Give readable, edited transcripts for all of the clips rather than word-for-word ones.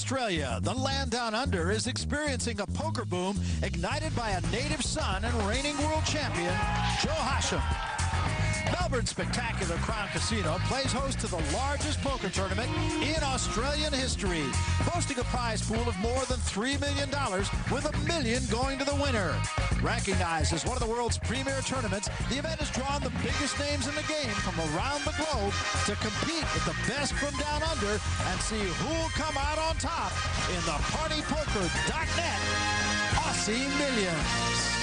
Australia, the land down under, is experiencing a poker boom ignited by a native son and reigning world champion, Joe Hacham. Melbourne's spectacular Crown Casino plays host to the largest poker tournament in Australian history, boasting a prize pool of more than $3 million, with $1 million going to the winner. Recognized as one of the world's premier tournaments, the event has drawn the biggest names in the game from around the globe to compete with the best from down under and see who'll come out on top in the partypoker.net Aussie Millions.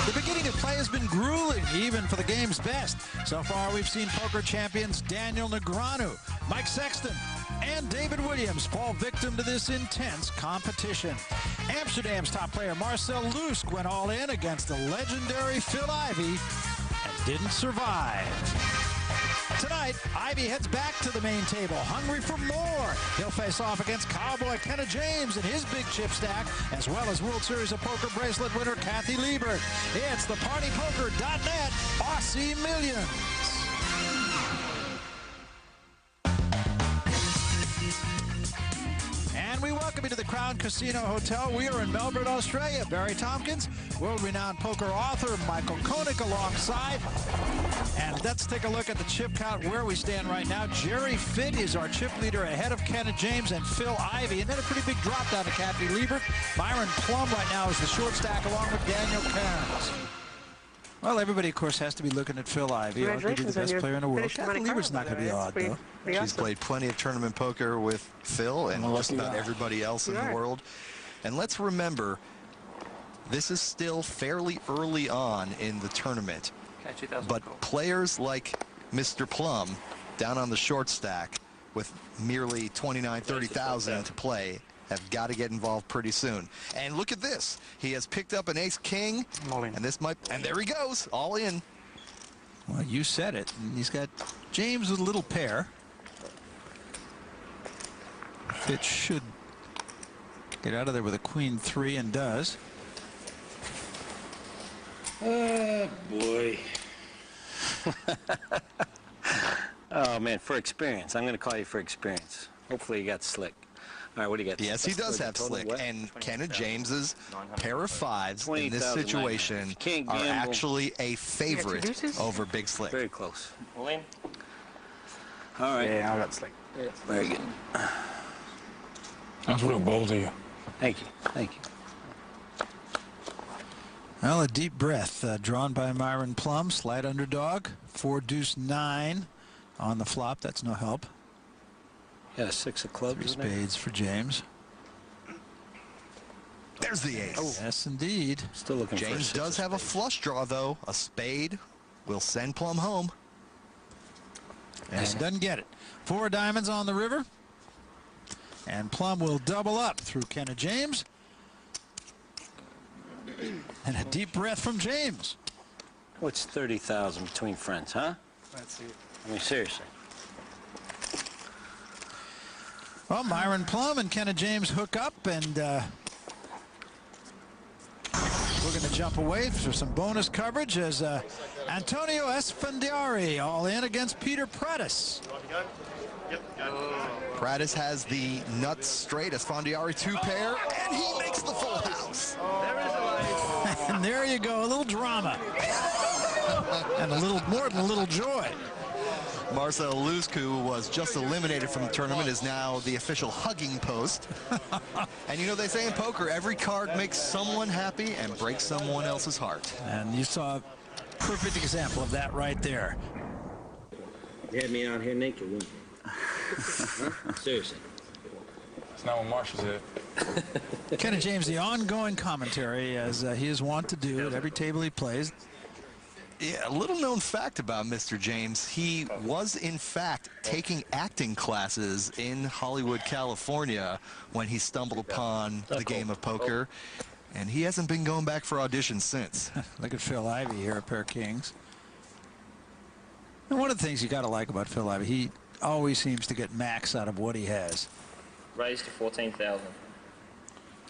The beginning of play has been grueling, even for the game's best. So far, we've seen poker champions Daniel Negreanu, Mike Sexton, and David Williams fall victim to this intense competition. Amsterdam's top player Marcel Lusk went all in against the legendary Phil Ivey and didn't survive. Tonight, Ivey heads back to the main table, hungry for more. He'll face off against cowboy Kenna and his big chip stack, as well as World Series of Poker bracelet winner Kathy Liebert. It's the partypoker.net Aussie Millions. And we welcome you to the Crown Casino Hotel. We are in Melbourne, Australia. Barry Tompkins, world-renowned poker author Michael Konik alongside. And let's take a look at the chip count where we stand right now. Jerry Fitt is our chip leader ahead of Kenna James and Phil Ivey. And then a pretty big drop down to Kathy Liebert. Myron Plum right now is the short stack along with Daniel Cairns. Well, everybody, of course, has to be looking at Phil Ivey, arguably the best player in the world. Kathy Liebert's not going to be odd, though. She's played plenty of tournament poker with Phil and just about everybody else in the world. And let's remember, this is still fairly early on in the tournament. But players like Mr. Plum down on the short stack with merely 29, 30,000 to play have got to get involved pretty soon. And look at this. He has picked up an ace-king, and this might, and there he goes, all in. Well, you said it. He's got James with a little pair. It should get out of there with a queen-3 and does. Oh, boy. Oh, man, for experience. I'm going to call you for experience. Hopefully you got slick. All right, what do you got? Yes, he does have slick. And Kenna James's pair of fives in this situation are actually a favorite over Big Slick. Very close. All right. Yeah, I got slick. Yeah. Very good. That's real bold of you. Thank you. Thank you. Well, a deep breath drawn by Myron Plum, slight underdog, 4-deuce-9 on the flop. That's no help. Yeah, 6 of clubs. 3 spades for James. There's the ace. Oh. Yes, indeed. Still looking for James does have a flush draw, though. A spade will send Plum home. And doesn't get it. 4 diamonds on the river. And Plum will double up through Kenna James. And a deep breath from James. What's 30,000 between friends, huh? Let's see. I mean, seriously. Well, Myron Plum and Kenna James hook up, and we're going to jump away for some bonus coverage as Antonio Esfandiari all in against Peter Prattis. Prattis has the nuts straight, Esfandiari 2-pair, and he makes the full house. And there you go, a little drama. And a little more than a little joy. Marcel Lusk, who was just eliminated from the tournament, is now the official hugging post. And you know, they say in poker, every card makes someone happy and breaks someone else's heart. And you saw a perfect example of that right there. You had me out here naked, wouldn't you? Huh? Seriously. It's not what Marshall said. Kenna James, the ongoing commentary, as he is wont to do at every table he plays. Yeah, a little known fact about Mr. James, he was in fact taking acting classes in Hollywood, California when he stumbled upon the game of poker, and he hasn't been going back for auditions since. Look at Phil Ivey here, a pair of kings. And one of the things you got to like about Phil Ivey, he always seems to get max out of what he has. Raised to 14,000.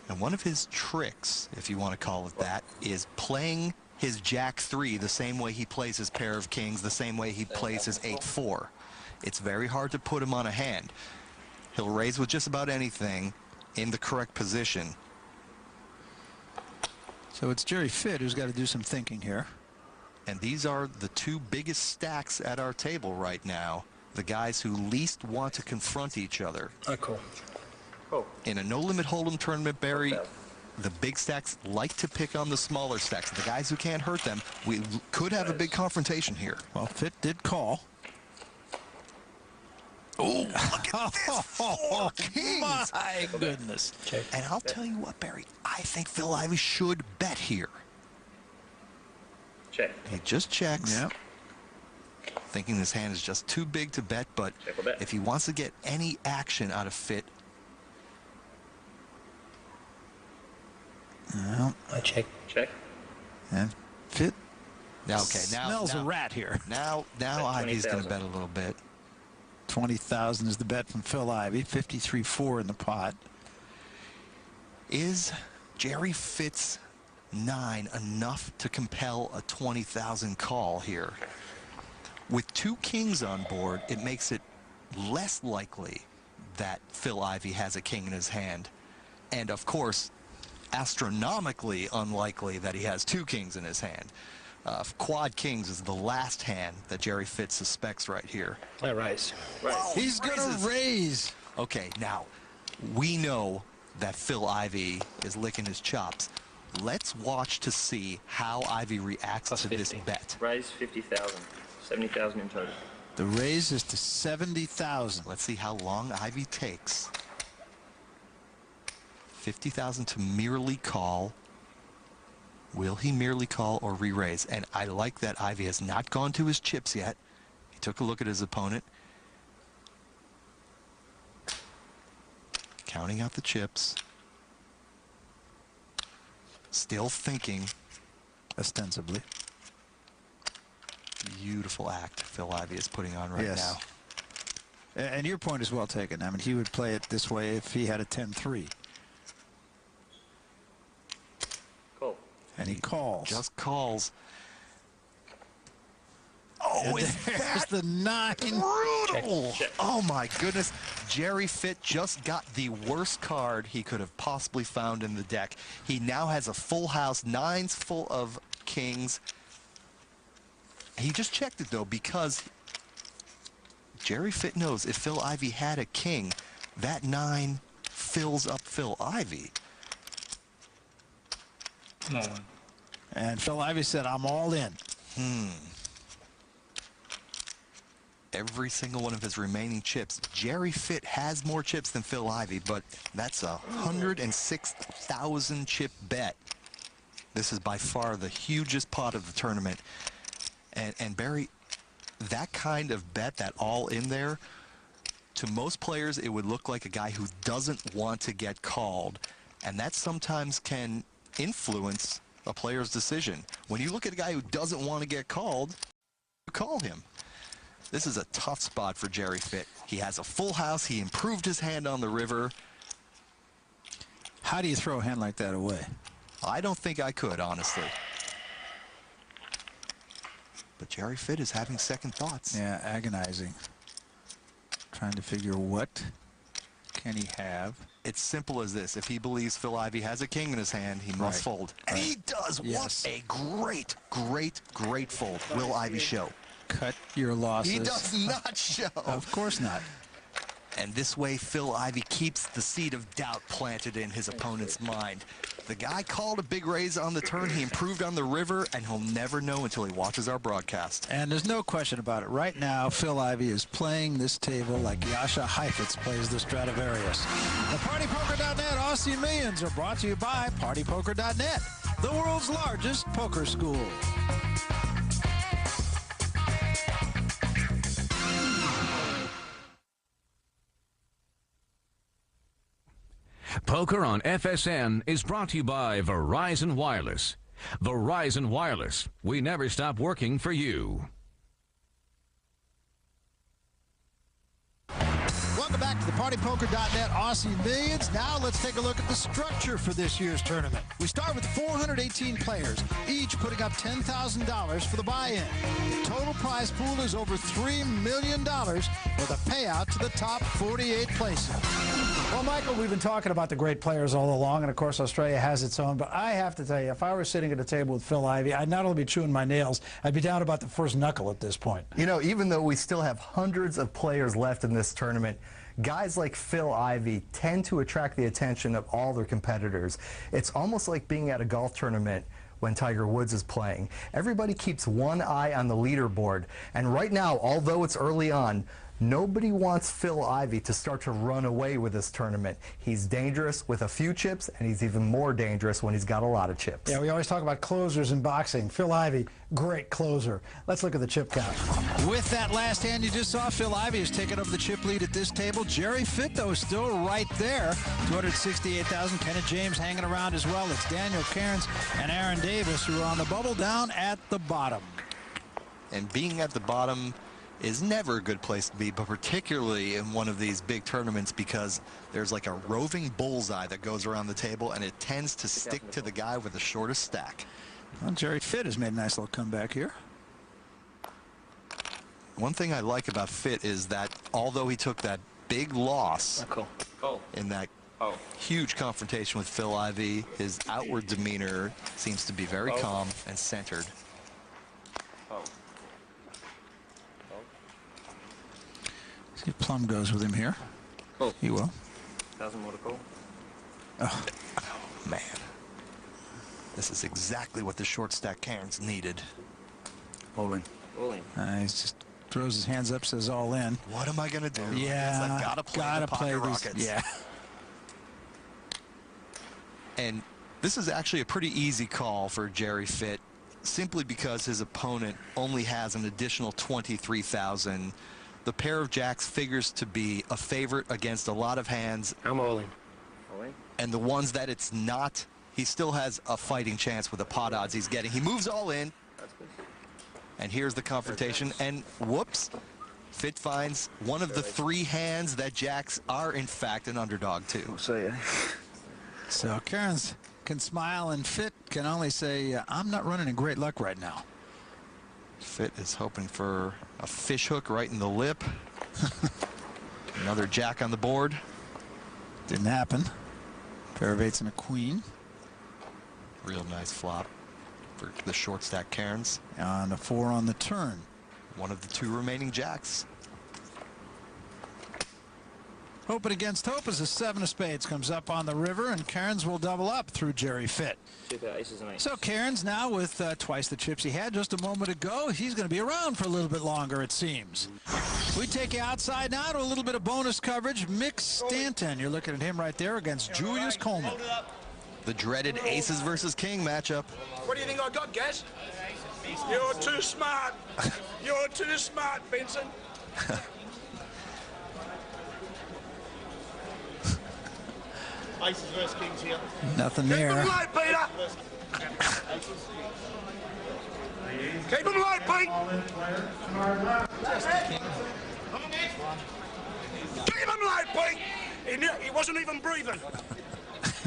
And one of his tricks, if you want to call it that, is playing his Jack-3 the same way he plays his pair of kings, the same way he plays his 8-4. It's very hard to put him on a hand. He'll raise with just about anything in the correct position. So it's Jerry Fitt who's got to do some thinking here. And these are the two biggest stacks at our table right now. The guys who least want to confront each other. Cool. In a no-limit hold'em tournament, Barry, the big stacks like to pick on the smaller stacks. The guys who can't hurt them, we could have a big confrontation here. Well, Fitt did call. Oh, look at this, 4 kings. My goodness. Check. And I'll tell you what, Barry, I think Phil Ivey should bet here. Check. He just checks, Yep. thinking this hand is just too big to bet, but Check or bet. if he wants to get any action out of Fitt, Well, I check. Check. and Fitt now smells a rat here. Now Bet Ivey's going to 20,000. bet a little bit. 20,000 is the bet from Phil Ivey. 53-4 in the pot. Is Jerry Fitt's 9 enough to compel a 20,000 call here? With 2 kings on board, it makes it less likely that Phil Ivey has a king in his hand. And of course, astronomically unlikely that he has 2 kings in his hand. Quad kings is the last hand that Jerry Fitt suspects right here. I rise. Right. He's going to raise. Okay, now, we know that Phil Ivey is licking his chops. Let's watch to see how Ivey reacts Plus to this 50. bet. Raise 50,000. 70,000 in total. The raise is to 70,000. Let's see how long Ivey takes. 50,000 to merely call. Will he merely call or re-raise? And I like that Ivey has not gone to his chips yet. He took a look at his opponent. Counting out the chips. Still thinking. Ostensibly. Beautiful act Phil Ivey is putting on right Yes. now. And your point is well taken. I mean, he would play it this way if he had a 10-3. Cool. And he calls. Just calls. Oh, And is there's that the 9. brutal? Check. Oh my goodness. Jerry Fitt just got the worst card he could have possibly found in the deck. He now has a full house, 9s full of kings. He just checked it though because Jerry Fitt knows if Phil Ivey had a king, that 9 fills up Phil Ivey. Come on. And Phil Ivey said, I'm all in. Every single one of his remaining chips. Jerry Fitt has more chips than Phil Ivey, but that's a 106,000 chip bet. This is by far the hugest pot of the tournament. And Barry, that kind of bet, that all in there, to most players it would look like a guy who doesn't want to get called, and that sometimes can influence a player's decision. When you look at a guy who doesn't want to get called, you call him. This is a tough spot for Jerry Fitt. He has a full house. He improved his hand on the river. How do you throw a hand like that away? I don't think I could, honestly. But Jerry Fitt is having second thoughts. Yeah, agonizing. Trying to figure what can he have. It's simple as this. If he believes Phil Ivey has a king in his hand, he must Right. fold. And he does. Yes. What a great, great, great fold. Will Ivey show? Cut your losses. He does not show. Of course not. And this way, Phil Ivey keeps the seed of doubt planted in his opponent's mind. The guy called a big raise on the turn. He improved on the river, and he'll never know until he watches our broadcast. And there's no question about it. Right now, Phil Ivey is playing this table like Jascha Heifetz plays the Stradivarius. The partypoker.net Aussie Millions are brought to you by partypoker.net, the world's largest poker school. Poker on FSN is brought to you by Verizon Wireless. Verizon Wireless. We never stop working for you. Welcome back back to the partypoker.net Aussie Millions. Now let's take a look at the structure for this year's tournament. We start with 418 players, each putting up $10,000 for the buy-in. The total prize pool is over $3 million with a payout to the top 48 places. Well, Michael, we've been talking about the great players all along, and of course Australia has its own, but I have to tell you, if I were sitting at a table with Phil Ivey, I'd not only be chewing my nails, I'd be down about the first knuckle at this point. You know, even though we still have hundreds of players left in this tournament, guys like Phil Ivey tend to attract the attention of all their competitors. It's almost like being at a golf tournament when Tiger Woods is playing. Everybody keeps one eye on the leaderboard, and right now, although it's early on, nobody wants Phil Ivey to start to run away with this tournament. He's dangerous with a few chips, and he's even more dangerous when he's got a lot of chips. Yeah, we always talk about closers in boxing. Phil Ivey, great closer. Let's look at the chip count. With that last hand you just saw, Phil Ivey has taken over the chip lead at this table. Jerry Fitt, though, is still right there. 268,000. Kenna James hanging around as well. It's Daniel Cairns and Aaron Davis who are on the bubble down at the bottom. And being at the bottom is never a good place to be, but particularly in one of these big tournaments because there's like a roving bullseye that goes around the table and it tends to stick to the guy with the shortest stack. Well, Jerry Fitt has made a nice little comeback here. One thing I like about Fitt is that although he took that big loss in that huge confrontation with Phil Ivey, his outward demeanor seems to be very calm and centered. See if Plum goes with him here. He will. 1,000 more to call. Oh, man. This is exactly what the short stack Cairns needed. All in. All in. He just throws his hands up, says all in. What am I going to do? Yeah. I gotta play the pocket rockets. Yeah. And this is actually a pretty easy call for Jerry Fitt, simply because his opponent only has an additional 23,000. The pair of jacks figures to be a favorite against a lot of hands. I'm all in. All in? And the ones that it's not, he still has a fighting chance with the pot odds he's getting. He moves all in. That's good. And here's the confrontation. And whoops, Fitt finds one of the three hands that jacks are in fact an underdog to. So Cairns can smile and Fitt can only say, I'm not running in great luck right now. Fitt is hoping for a fish hook right in the lip. Another jack on the board. Didn't happen. Pair of eights and a queen. Real nice flop for the short stack Cairns. On a 4 on the turn. One of the two remaining jacks. Hoping against hope as a 7 of spades comes up on the river, and Cairns will double up through Jerry Fitt. Aces and eights. So Cairns now with twice the chips he had just a moment ago. He's going to be around for a little bit longer, it seems. We take you outside now to a little bit of bonus coverage. Mick Stanton, you're looking at him right there against Julius Coleman. The dreaded aces versus king matchup. What do you think I got, Gaz? You're too smart. You're too smart, Benson. Aces versus kings here. Nothing there. Keep them light, Peter. Keep them light, Pete. Keep them light, Pete. He wasn't even breathing.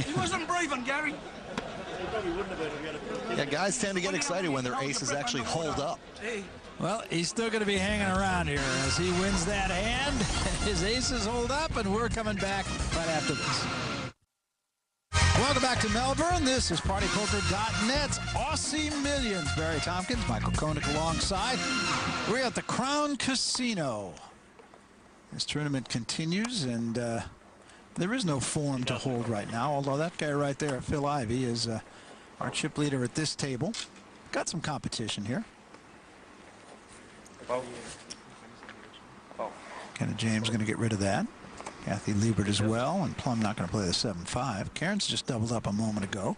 He wasn't breathing, Gary. Yeah, guys tend to get excited when their aces actually hold up. Well, he's still going to be hanging around here as he wins that hand. His aces hold up, and we're coming back right after this. Welcome back to Melbourne. This is partypoker.net's Aussie Millions. Barry Tompkins, Michael Konik alongside. We're at the Crown Casino. This tournament continues, and there is no form to hold right now, although that guy right there, Phil Ivey, is our chip leader at this table. Got some competition here. Kenna James going to get rid of that. Kathy Liebert as well, and Plum not going to play the 7-5. Cairns just doubled up a moment ago.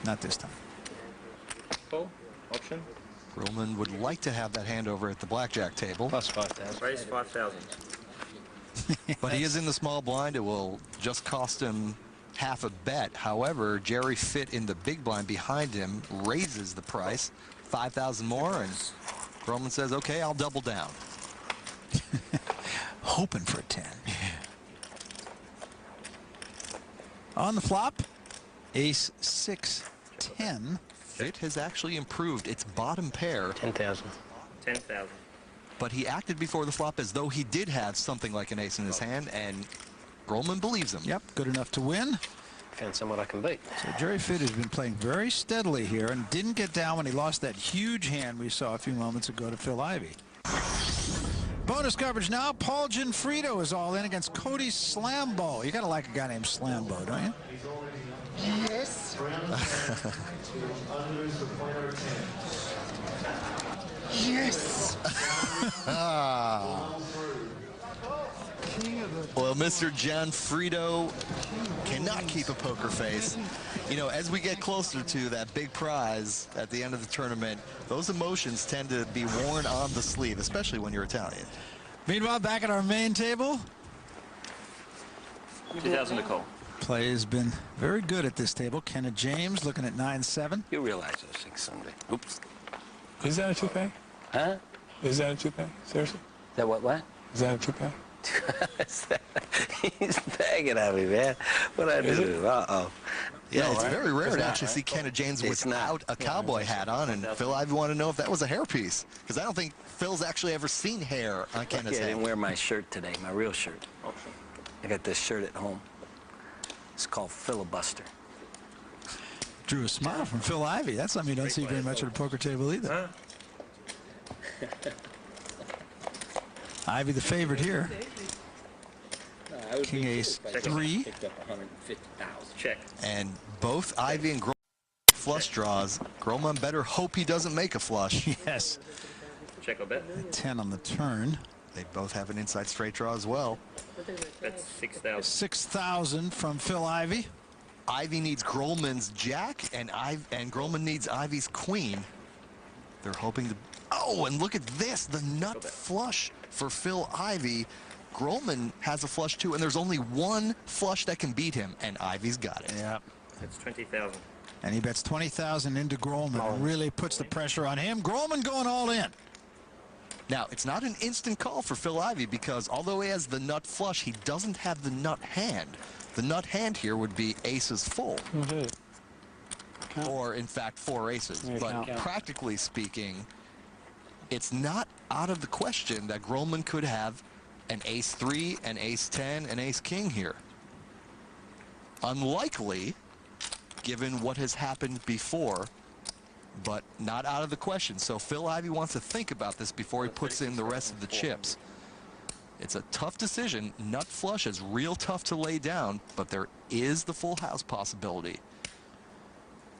Not this time. Full option. Grillman would like to have that hand over at the blackjack table. Plus 5,000. Raise 5,000. But he is in the small blind. It will just cost him half a bet. However, Jerry Fitt in the big blind behind him raises the price 5,000 more, and Grillman says, okay, I'll double down. Hoping for a 10. On the flop, ace 6, 10. It has actually improved its bottom pair. 10,000. 10,000. But he acted before the flop as though he did have something like an ace in his hand, and Grolman believes him. Yep, good enough to win. Found someone I can beat. So Jerry Fitt has been playing very steadily here and didn't get down when he lost that huge hand we saw a few moments ago to Phil Ivey. Bonus coverage now. Paul Gianfrido is all in against Cody Slambo. You got to like a guy named Slambo, don't you? Yes. Yes. Well, Mr. Gianfrido cannot keep a poker face. You know, as we get closer to that big prize at the end of the tournament, those emotions tend to be worn on the sleeve, especially when you're Italian. Meanwhile, back at our main table, 2,000 to call. play has been very good at this table. Kenna James looking at 9-7. You realize those things someday. Oops. Is that a toupee? Huh? Is that a toupee? Seriously? Is that what? Is that a toupee? He's begging at me, man. What I do? Uh-oh. Yeah, it's right? very rare It's to not, actually right? see Kenna James It's without a cowboy hat on, and Phil Ivey wanted to know if that was a hairpiece, because I don't think Phil's actually ever seen hair on Kenna's Yeah, I head. didn't wear my shirt today, my real shirt. I got this shirt at home. It's called Filibuster. Drew a smile from Phil Ivey. That's something you don't see very much at a poker table either. Ivey the favorite here. King ace 3. Check. And both Ivey and Grolman flush draws. Grolman better hope he doesn't make a flush. Yes. Check or bet. 10 on the turn. They both have an inside straight draw as well. That's 6,000. 6,000 from Phil Ivey. Ivey needs Grolman's jack, and Grolman needs Ivey's queen. They're hoping to... Oh, and look at this, the nut flush for Phil Ivey. Grolman has a flush too, and there's only one flush that can beat him, and Ivey's got it. Yep. That's 20,000. And he bets 20,000 into Grolman. Really puts the pressure on him. Grolman going all in. Now, it's not an instant call for Phil Ivey, because although he has the nut flush, he doesn't have the nut hand. The nut hand here would be aces full. Or, in fact, 4 aces. But practically speaking, it's not out of the question that Grolman could have an ace 3, an ace 10, an ace king here. Unlikely, given what has happened before, but not out of the question. So Phil Ivey wants to think about this before he puts in the rest of the chips. It's a tough decision. Nut flush is real tough to lay down, but there is the full house possibility.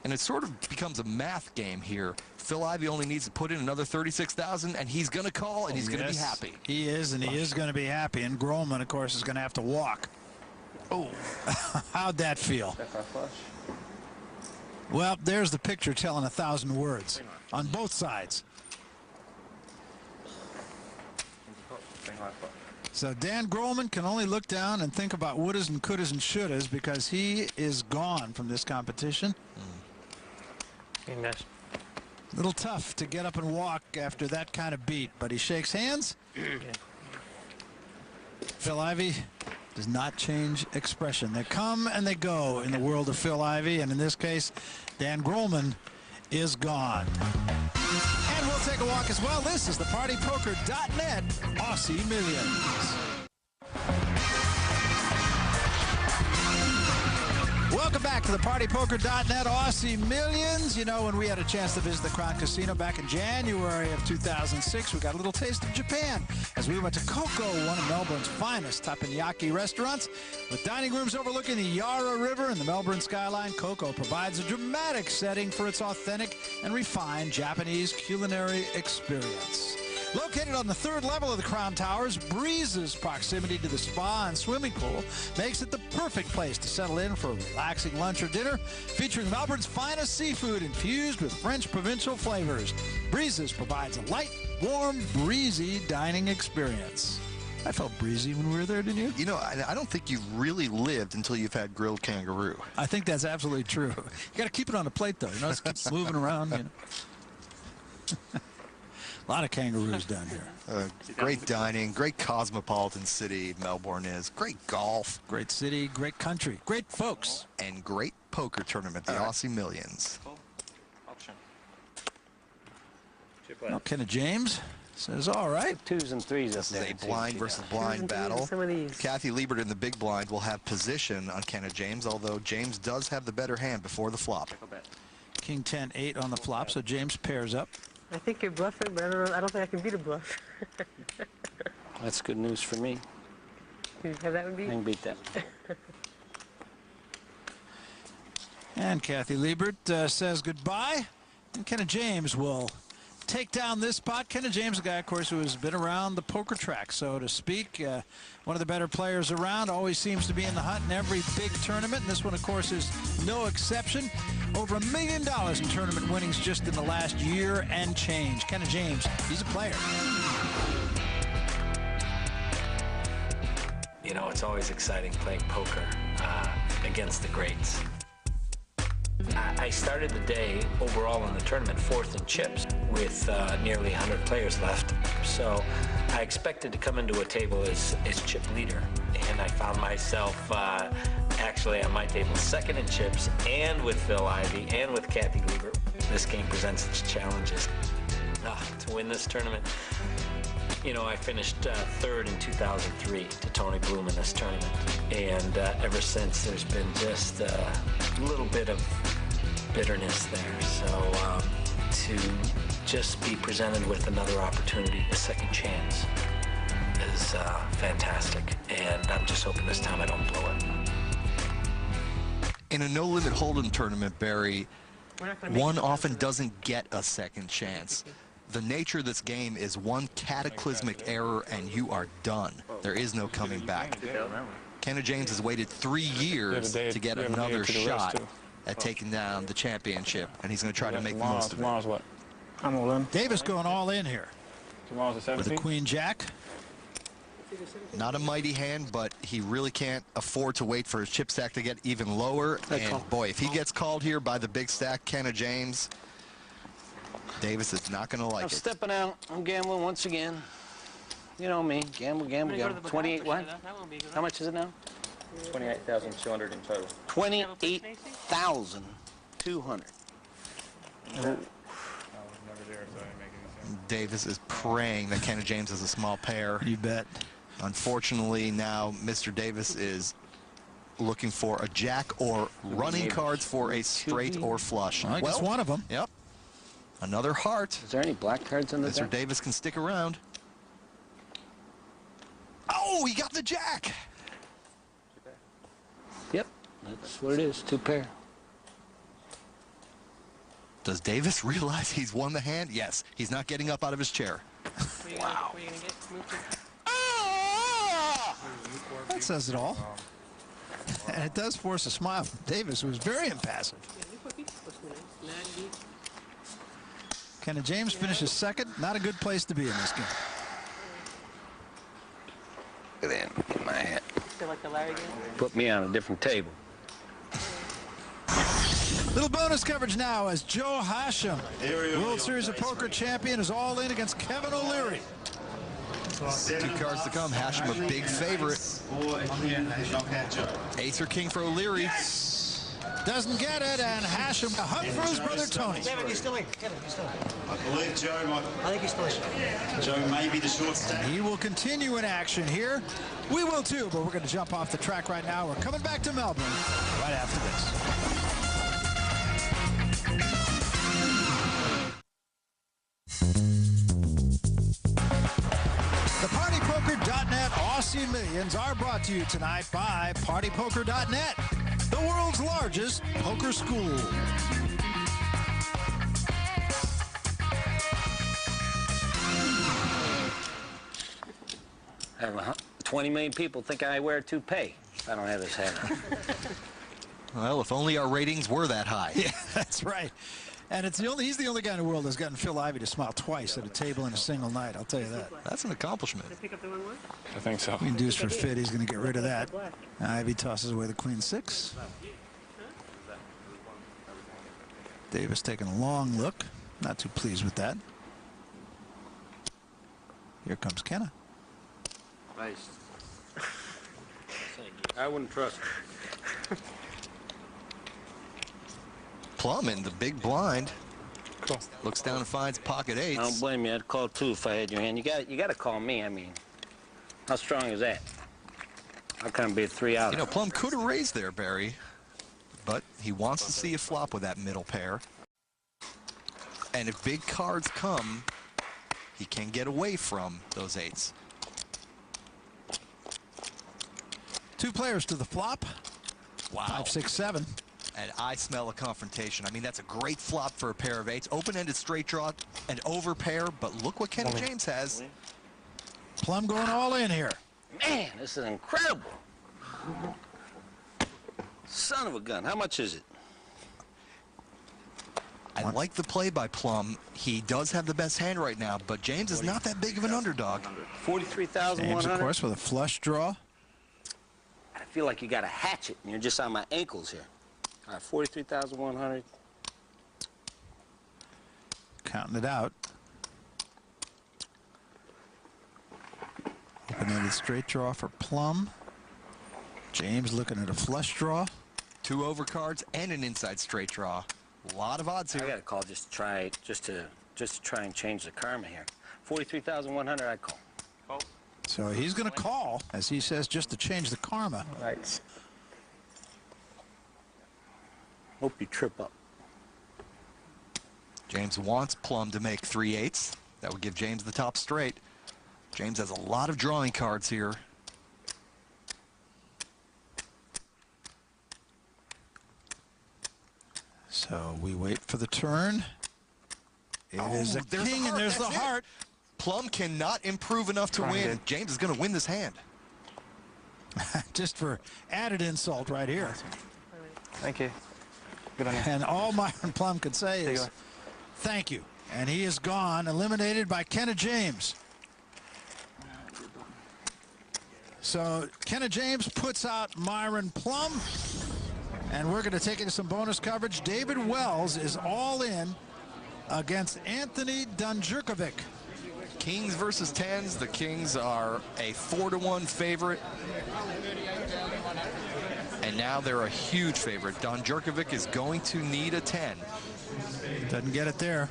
And it sort of becomes a math game here. Phil Ivey only needs to put in another 36,000, and he's going to call, and he's going to be happy. He is, and he is going to be happy. And Grolman, of course, is going to have to walk. Oh, how'd that feel? Well, there's the picture telling 1,000 words on both sides. So Dan Grolman can only look down and think about wouldas and couldas and shouldas, because he is gone from this competition. A little tough to get up and walk after that kind of beat, but he shakes hands. Phil Ivey does not change expression. They come and they go in the world of Phil Ivey, and in this case, Dan Grolman is gone. And we'll take a walk as well. This is the partypoker.net Aussie Millions. Welcome back to the partypoker.net Aussie Millions. You know, when we had a chance to visit the Crown Casino back in January of 2006, we got a little taste of Japan as we went to Koko, one of Melbourne's finest teppanyaki restaurants. With dining rooms overlooking the Yarra River and the Melbourne skyline, Koko provides a dramatic setting for its authentic and refined Japanese culinary experience. Located on the 3rd level of the Crown Towers, Breeze's proximity to the spa and swimming pool makes it the perfect place to settle in for a relaxing lunch or dinner, featuring Melbourne's finest seafood infused with French provincial flavors. Breeze's provides a light, warm, breezy dining experience. I felt breezy when we were there, didn't you? You know, I don't think you've really lived until you've had grilled kangaroo. I think that's absolutely true. You got to keep it on the plate, though. You know, it's moving around, you know. A lot of kangaroos down here. Great dining, great cosmopolitan city Melbourne is. Great golf. Great city, great country, great folks. And great poker tournament, the Aussie Millions. Well, Kenna James says, all right. 2s and 3s up there. This is a blind versus blind battle. Kathy Liebert in the big blind will have position on Kenna James, although James does have the better hand before the flop. King 10-8 on the flop, so James pairs up. I think you're bluffing, but I don't think I can beat a bluff. That's good news for me. Can you have that one beat? I can beat that. And Kathy Liebert says goodbye. And Kenna James will take down this spot. Kenna James, a guy, of course, who has been around the poker track, so to speak. One of the better players around, always seems to be in the hunt in every big tournament. And this one, of course, is no exception. Over $1 million in tournament winnings just in the last year and change. Kenna James, he's a player. You know, it's always exciting playing poker against the greats. I started the day overall in the tournament 4th in chips with nearly 100 players left. So I expected to come into a table as chip leader. And I found myself actually on my table 2nd in chips, and with Phil Ivey and with Kathy Liebert. This game presents its challenges. To win this tournament, you know, I finished 3rd in 2003 to Tony Bloom in this tournament. And ever since, there's been just a little bit of bitterness there. So to just be presented with another opportunity, a second chance, is fantastic. And I'm just hoping this time I don't blow it. In a no-limit hold'em tournament, Barry, one often doesn't get a second chance. The nature of this game is one cataclysmic error and you are done. There is no coming back. Kenna James has waited 3 years to get another shot at taking down the championship, and he's going to try to make the most of it. Tomorrow's what? I'm all in. Davis going all in here. Tomorrow's the 17th? With a queen jack. Not a mighty hand, but he really can't afford to wait for his chip stack to get even lower. And boy, if he gets called here by the big stack, Kenna James, Davis is not going to like it. I'm stepping out. I'm gambling once again. You know me. Gamble, gamble, gamble. 28 what? How much is it now? 28,200 in total. 28,200. Davis is praying that Kenna James has a small pair. You bet. Unfortunately, now Mr. Davis is looking for a jack or running cards for a straight or flush. Well, I guess one of them. Yep. Another heart. Is there any black cards in the Mr. Davis can stick around. Oh, he got the jack. Yep, that's what it is. 2 pair. Does Davis realize he's won the hand? Yes. He's not getting up out of his chair. Wow. That says it all. And it does force a smile from Davis, who was very impassive. Kenna James finishes 2nd. Not a good place to be in this game. Look at that in my head. Like the Larry game? Put me on a different table. Little bonus coverage now as Joe Hacham, World Series of Poker champion, is all in against Kevin O'Leary. 2 cards to come. Hacham a big favorite. Ace or king for O'Leary. Doesn't get it, and Hacham a hug for his brother Tony. Kevin, you're still in. Kevin, you're still in. I believe Joe might. I think he's still in. Joe may be the short stack. He will continue in action here. We will too, but we're going to jump off the track right now. We're coming back to Melbourne right after this. The partypoker.net Aussie Millions are brought to you tonight by partypoker.net, the world's largest poker school. I don't know, 20 million people think I wear a toupee. I don't have this hat on. Well, if only our ratings were that high. Yeah, that's right. And he's the only guy in the world that's gotten Phil Ivey to smile twice at a table in a single night. I'll tell you that. That's an accomplishment. I think so. Queen deuce for fit. He's going to get rid of that. Ivey tosses away the queen 6. Davis taking a long look. Not too pleased with that. Here comes Kenna. Nice. I wouldn't trust him. Plum in the big blind. Cool. Looks down and finds pocket eights. I don't blame you. I'd call too if I had your hand. You got to call me. I mean, how strong is that? How can it be a 3-out? You know, Plum could have raised there, Barry, but he wants to see a flop with that middle pair. And if big cards come, he can get away from those eights. 2 players to the flop. Wow. 5, 6, 7. And I smell a confrontation. I mean, that's a great flop for a pair of eights. Open-ended straight draw, an over pair, but look what Kenna James has. Plum going all in here. Man, this is incredible. Son of a gun. How much is it? I like the play by Plum. He does have the best hand right now, but James is not that big of an underdog. 43,100. James, of course, with a flush draw. I feel like you got a hatchet and you're just on my ankles here. All right, 43,100. Counting it out. Open-ended straight draw for Plum. James looking at a flush draw. 2 overcards and an inside straight draw. A lot of odds here. I got to call just to try and change the karma here. 43,100. I call. Oh. So he's going to call, as he says, just to change the karma. Right. Hope you trip up. James wants Plum to make 3-8s. That would give James the top straight. James has a lot of drawing cards here. So we wait for the turn. It is a king, and there's the heart. Plum cannot improve enough to win. James is going to win this hand. Just for added insult right here. Thank you. Good on you. And all Myron Plum could say is, thank you. And he is gone, eliminated by Kenna James. So Kenna James puts out Myron Plum. And we're going to take it to some bonus coverage. David Wells is all in against Anthony Dunjurkovic. Kings versus 10s. The Kings are a 4-1 favorite. And now they're a huge favorite. Dunjurkovic is going to need a 10. Doesn't get it there.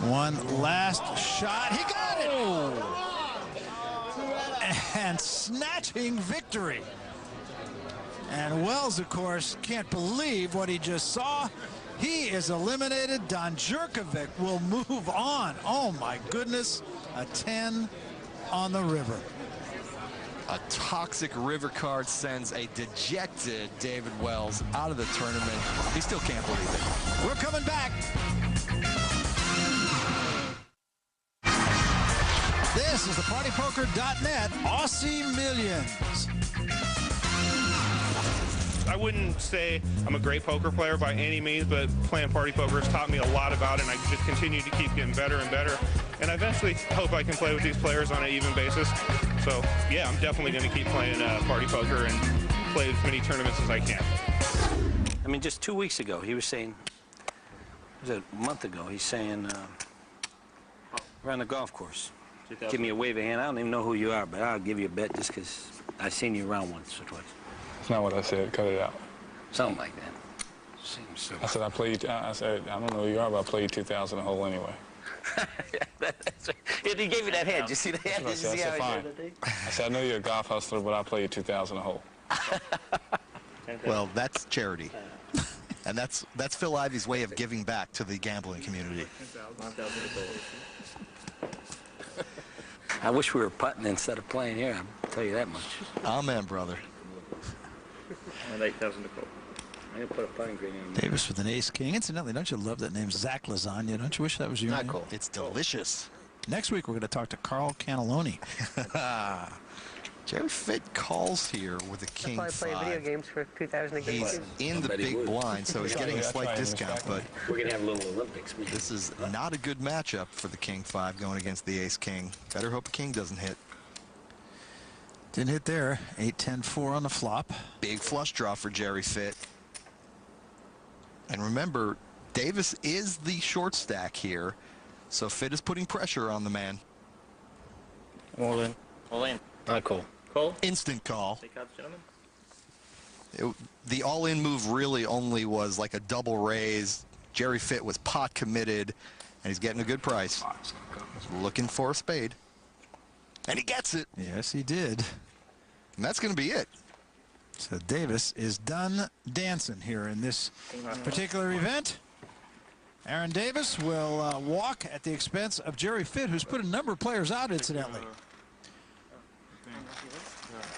One last shot. He got it! Oh. And snatching victory. And Wells, of course, can't believe what he just saw. He is eliminated. Dunjurkovic will move on. Oh, my goodness. A 10 on the river. A toxic river card sends a dejected David Wells out of the tournament. He still can't believe it. We're coming back. This is the partypoker.net Aussie Millions. I wouldn't say I'm a great poker player by any means, but playing party poker has taught me a lot about it, and I just continue to keep getting better and better. And I eventually hope I can play with these players on an even basis. So, yeah, I'm definitely going to keep playing party poker and play as many tournaments as I can. I mean, just 2 weeks ago, he was saying, was it a month ago, he's saying, around the golf course, give me a wave of hand. I don't even know who you are, but I'll give you a bet just because I've seen you around once or twice. That's not what I said. Cut it out. Something like that. Seems so. I said I said I don't know who you are, but I played 2,000 a hole anyway. He gave you that hand. Did you see that hand? Did you see how he did that? I said I know you're a golf hustler, but I played 2,000 a hole. Well, that's charity. And that's Phil Ivey's way of giving back to the gambling community. I wish we were putting instead of playing here. I'll tell you that much. Amen, brother. And 8,000 to call. I'm going to put a putting green in. Davis with an ace-king. Incidentally, don't you love that name, Zach Lasagna? Don't you wish that was your name? Cool. It's delicious. Next week, we're going to talk to Carl Cannelloni. Jerry Fitt calls here with a king I'll probably play video games for 2,000 a game. He's in the big blind, so he's getting a slight discount, but we're going to have a little Olympics. This is not a good matchup for the king 5 going against the ace king. Better hope a king doesn't hit. Didn't hit there. 8-10-4 on the flop. Big flush draw for Jerry Fitt. And remember, Davis is the short stack here. So Fit is putting pressure on the man. All in. All in. I call. Call. Instant call. Take cards, gentlemen. The all-in move really only was like a double raise. Jerry Fit was pot committed, and he's getting a good price. He's looking for a spade. And he gets it. Yes, he did. And that's going to be it. So Davis is done dancing here in this particular event. Aaron Davis will walk at the expense of Jerry Fit, who's put a number of players out, incidentally.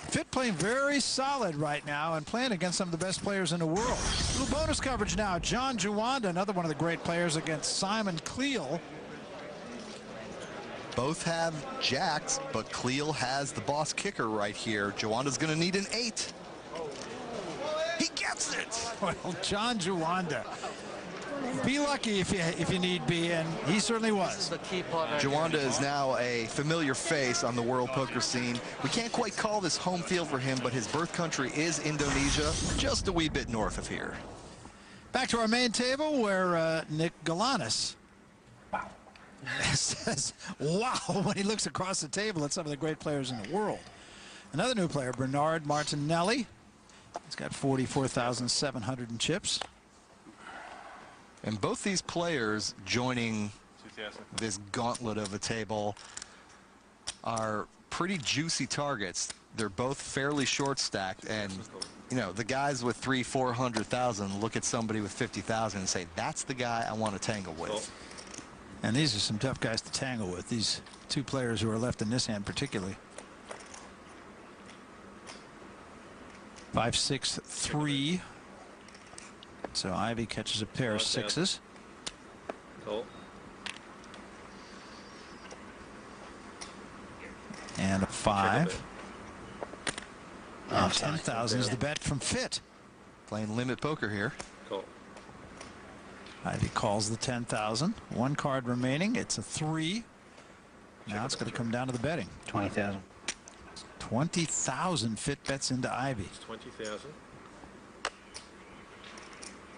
Fit playing very solid right now and playing against some of the best players in the world. A little bonus coverage now. John Juanda, another one of the great players, against Simon Cleal. Both have jacks, but Cleal has the boss kicker right here. Juwanda's going to need an 8. He gets it. Well, John Juanda. Be lucky if you need be, and he certainly was. Juanda is now a familiar face on the world poker scene. We can't quite call this home field for him, but his birth country is Indonesia, just a wee bit north of here. Back to our main table, where Nick Galanis says, wow, when he looks across the table at some of the great players in the world. Another new player, Bernard Martinelli. He's got 44,700 in chips. And both these players joining this gauntlet of a table are pretty juicy targets. They're both fairly short stacked, and you know, the guys with 300,000-400,000 look at somebody with 50,000 and say, that's the guy I want to tangle with. And these are some tough guys to tangle with, these two players who are left in this hand particularly. 5-6-3. So Ivey catches a pair of sixes. Cool. And a 5. And 10,000 is the bet from Fit. Playing limit poker here. Cool. Ivey calls the 10,000. One card remaining. It's a 3. Now it's going to come down to the betting. 20,000. 20,000 Fit bets into Ivey. 20,000.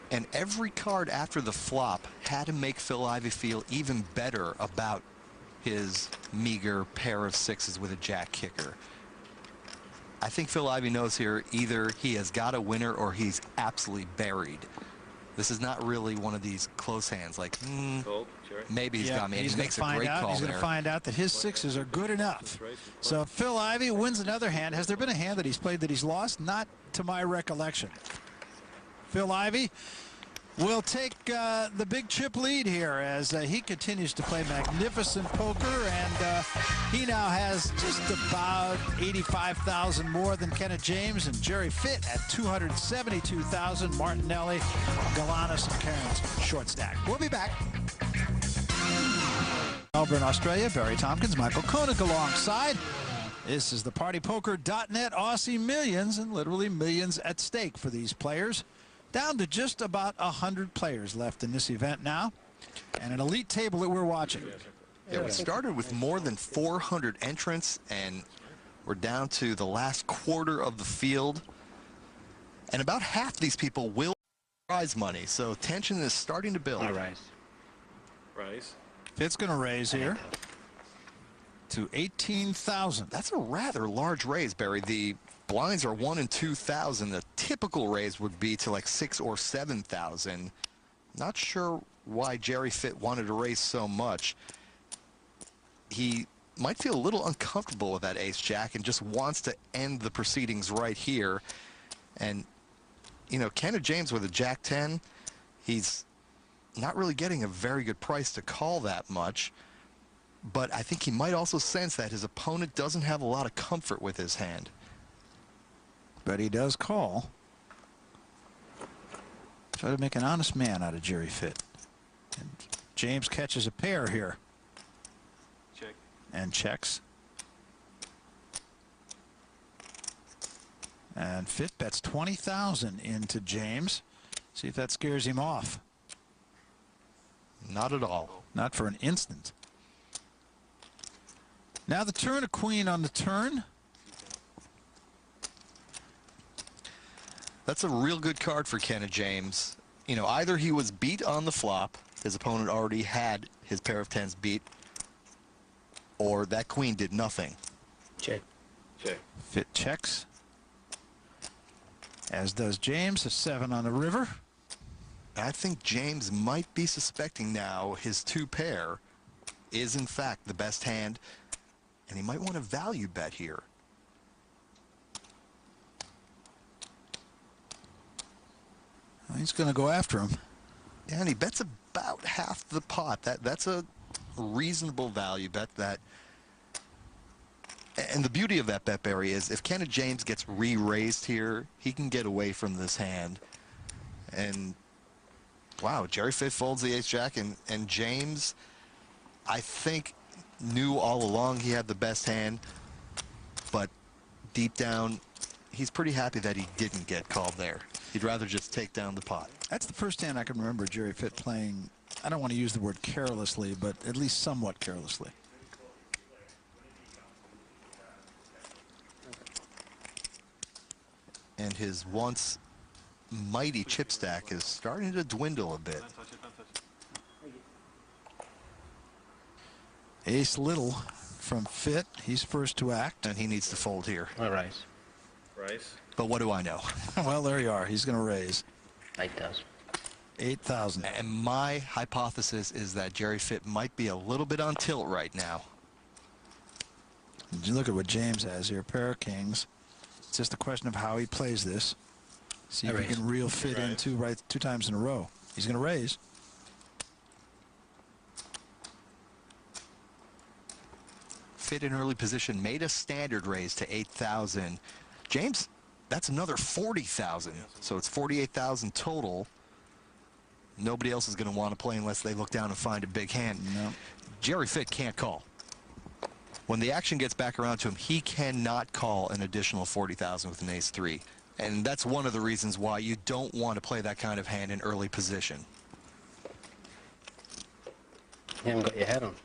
And every card after the flop had to make Phil Ivey feel even better about his meager pair of sixes with a jack kicker. I think Phil Ivey knows here either he has got a winner or he's absolutely buried. This is not really one of these close hands like, maybe he's got me. He's He makes a great call He's going there. to find out that his sixes are good enough. So Phil Ivey wins another hand. Has there been a hand that he's played that he's lost? Not to my recollection. Phil Ivey will take the big chip lead here as he continues to play magnificent poker, and he now has just about 85,000 more than Kenna James and Jerry Fit at 272,000. Martinelli, Galanis, and Cairns short stack. We'll be back. Melbourne, Australia. Barry Tompkins, Michael Konik alongside. This is the partypoker.net Aussie Millions, and literally millions at stake for these players. Down to just about 100 players left in this event now, and an elite table that we're watching. Yeah, we started with more than 400 entrants, and we're down to the last quarter of the field. And about half these people will prize money, so tension is starting to build. I raise. Raise. Fit's going to raise here to 18,000. That's a rather large raise, Barry. The blinds are 1 and 2,000. The typical raise would be to like 6 or 7,000. Not sure why Jerry Fit wanted to raise so much. He might feel a little uncomfortable with that ace jack and just wants to end the proceedings right here. And you know, Kenna James with a jack 10, he's not really getting a very good price to call that much. But I think he might also sense that his opponent doesn't have a lot of comfort with his hand. But he does call. Try to make an honest man out of Jerry Fit. And James catches a pair here. Check. And checks. And Fit bets 20,000 into James. See if that scares him off. Not at all. Not for an instant. Now the turn, a queen on the turn. That's a real good card for Kenna James. You know, either he was beat on the flop, his opponent already had his pair of 10s beat, or that queen did nothing. Check. Check. Fit checks. As does James, a 7 on the river. I think James might be suspecting now his 2-pair is in fact the best hand, and he might want to value bet here. He's going to go after him. Yeah, and he bets about half the pot. That's a reasonable value bet. And the beauty of that bet, Barry, is if Kenna James gets re-raised here, he can get away from this hand. And wow, Jerry Fitt folds the ace-jack, and James, I think, knew all along he had the best hand, but deep down, he's pretty happy that he didn't get called there. He'd rather just take down the pot. That's the first hand I can remember Jerry Fitt playing, I don't want to use the word carelessly, but at least somewhat carelessly. And his once mighty chip stack is starting to dwindle a bit. Ace little from Fitt. He's first to act. And he needs to fold here. All right. Rice. But what do I know? Well, there you are. He's going to raise. 8,000. 8,000. And my hypothesis is that Jerry Fitt might be a little bit on tilt right now. You look at what James has here. Pair of kings. It's just a question of how he plays this. See if he can reel Fitt in two times in a row. He's going to raise. Fitt in early position made a standard raise to 8,000. James, that's another 40,000. So it's 48,000 total. Nobody else is going to want to play unless they look down and find a big hand. No. Jerry Fitt can't call. When the action gets back around to him, he cannot call an additional 40,000 with an ace-3. And that's one of the reasons why you don't want to play that kind of hand in early position. You haven't got your hat on.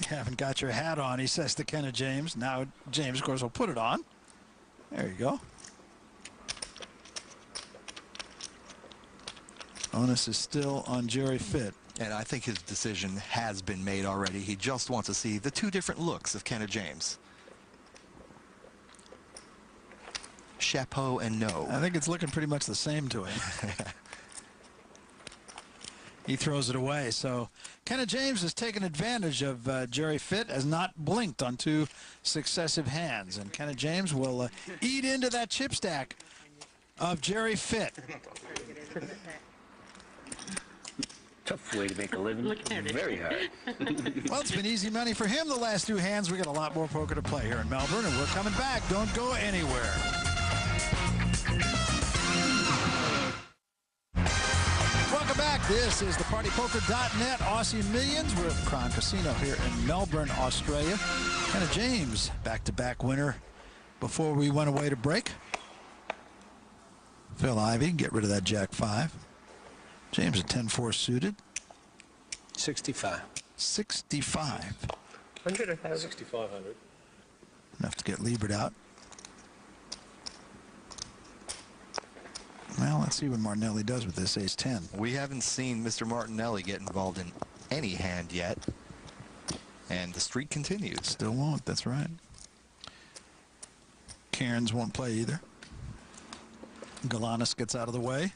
You haven't got your hat on, he says to Kenna James. Now James, of course, will put it on. There you go. Onus is still on Jerry Fitt. And I think his decision has been made already. He just wants to see the two different looks of Kenna James. Chapeau and no. I think it's looking pretty much the same to him. He throws it away. So Kenna James has taken advantage of Jerry Fitt, has not blinked on 2 successive hands. And Kenna James will eat into that chip stack of Jerry Fitt. Tough way to make a living. Very hard. Well, it's been easy money for him the last 2 hands. We got a lot more poker to play here in Melbourne, and we're coming back. Don't go anywhere. Welcome back. This is the partypoker.net Aussie Millions. We're at the Crown Casino here in Melbourne, Australia. Kenna James, back-to-back winner before we went away to break. Phil Ivey, get rid of that Jack-5. James at 10-4 suited. 65. 65. 100 or 1,000? 6,500. Enough to get Liebert out. Well, let's see what Martinelli does with this ace-10. We haven't seen Mr. Martinelli get involved in any hand yet. And the streak continues. Still won't, that's right. Cairns won't play either. Galanis gets out of the way.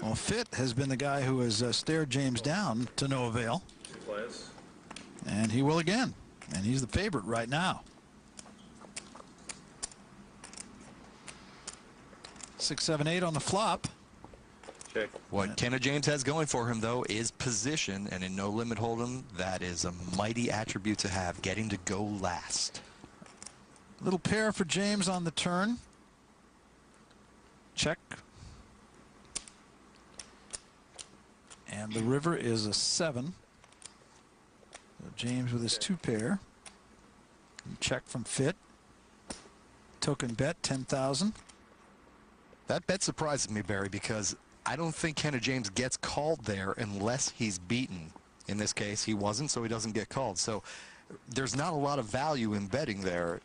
Well, Fitt has been the guy who has stared James down to no avail. And he will again. And he's the favorite right now. 6, 7, 8 on the flop. Check. What Kenna James has going for him, though, is position. And in no limit hold'em, that is a mighty attribute to have, getting to go last. Little pair for James on the turn. Check. And the river is a 7. So James with his 2-pair. Check from Fitt. Token bet, 10,000. That bet surprises me, Barry, because I don't think Kenna James gets called there unless he's beaten. In this case, he wasn't, so he doesn't get called. So there's not a lot of value in betting there.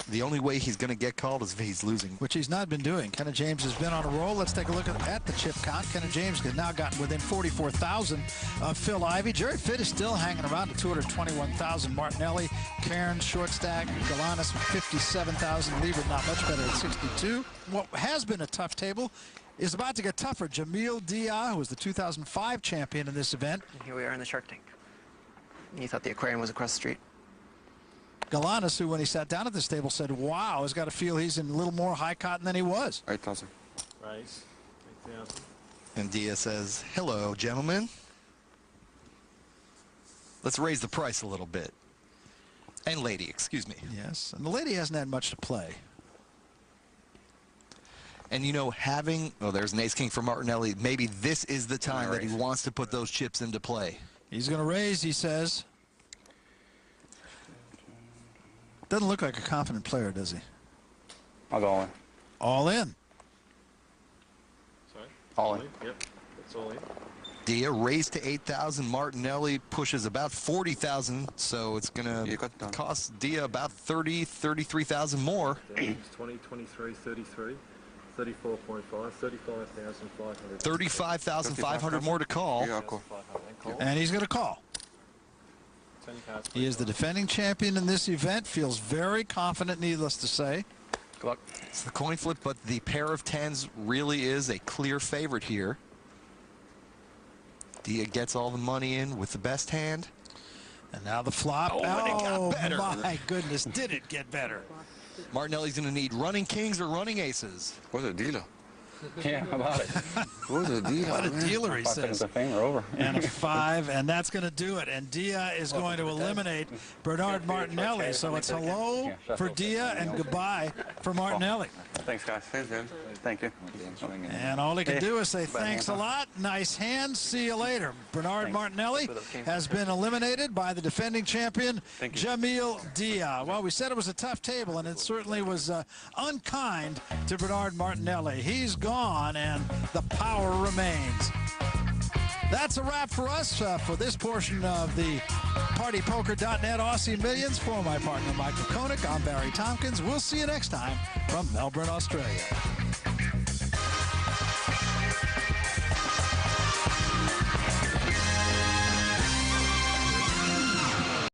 the only way he's going to get called is if he's losing. Which he's not been doing. Kenna James has been on a roll. Let's take a look at the chip count. Kenna James has now gotten within 44,000 of Phil Ivey. Jerry Fitt is still hanging around at 221,000. Martinelli, Cairns, short stack, Galanis with 57,000. Liebert not much better at 62. What has been a tough table is about to get tougher. Jamil Dia, who was the 2005 champion in this event. And here we are in the Shark Tank. You thought the aquarium was across the street. Galanis, who when he sat down at this table said, wow, has got to feel he's in a little more high cotton than he was. 8,000. Raise. 8,000. And Dia says, hello, gentlemen. Let's raise the price a little bit. And lady, excuse me. Yes, and the lady hasn't had much to play. And, you know, having, oh, there's an ace-king for Martinelli. Maybe this is the time that he wants to put those chips into play. He's going to raise, he says. Doesn't look like a confident player, does he? I'll go all in. All in. Sorry? All in. Yep, that's all in. Dia raised to 8,000. Martinelli pushes about 40,000, so it's going to cost Dia about 33,000 more. 20, 23, 33, 34.5, 35,500. 35,500 more to call. Yeah, cool. And he's going to call. He is the defending champion in this event. Feels very confident, needless to say. Good luck. It's the coin flip, but the pair of tens really is a clear favorite here. Dia gets all the money in with the best hand. And now the flop. Oh, and it got better. My goodness, did it get better? Martinelli's going to need running kings or running aces. What's a dealer? Yeah, how about it? What's a dealer? What a dealer, he 5 seconds says. of fame are over. And a 5, and that's going to do it. And Dia is going to eliminate Bernard Martinelli. So it's hello for Dia and goodbye for Martinelli. Thanks, guys. Thank you. And all he can do is say thanks a lot. Nice hands. See you later. Bernard Martinelli has been eliminated by the defending champion, Jamil Dia. Well, we said it was a tough table, and it certainly was unkind to Bernard Martinelli. He's gone, and the power remains. That's a wrap for us for this portion of the partypoker.net Aussie Millions. For my partner, Michael Konik, I'm Barry Tompkins. We'll see you next time from Melbourne, Australia.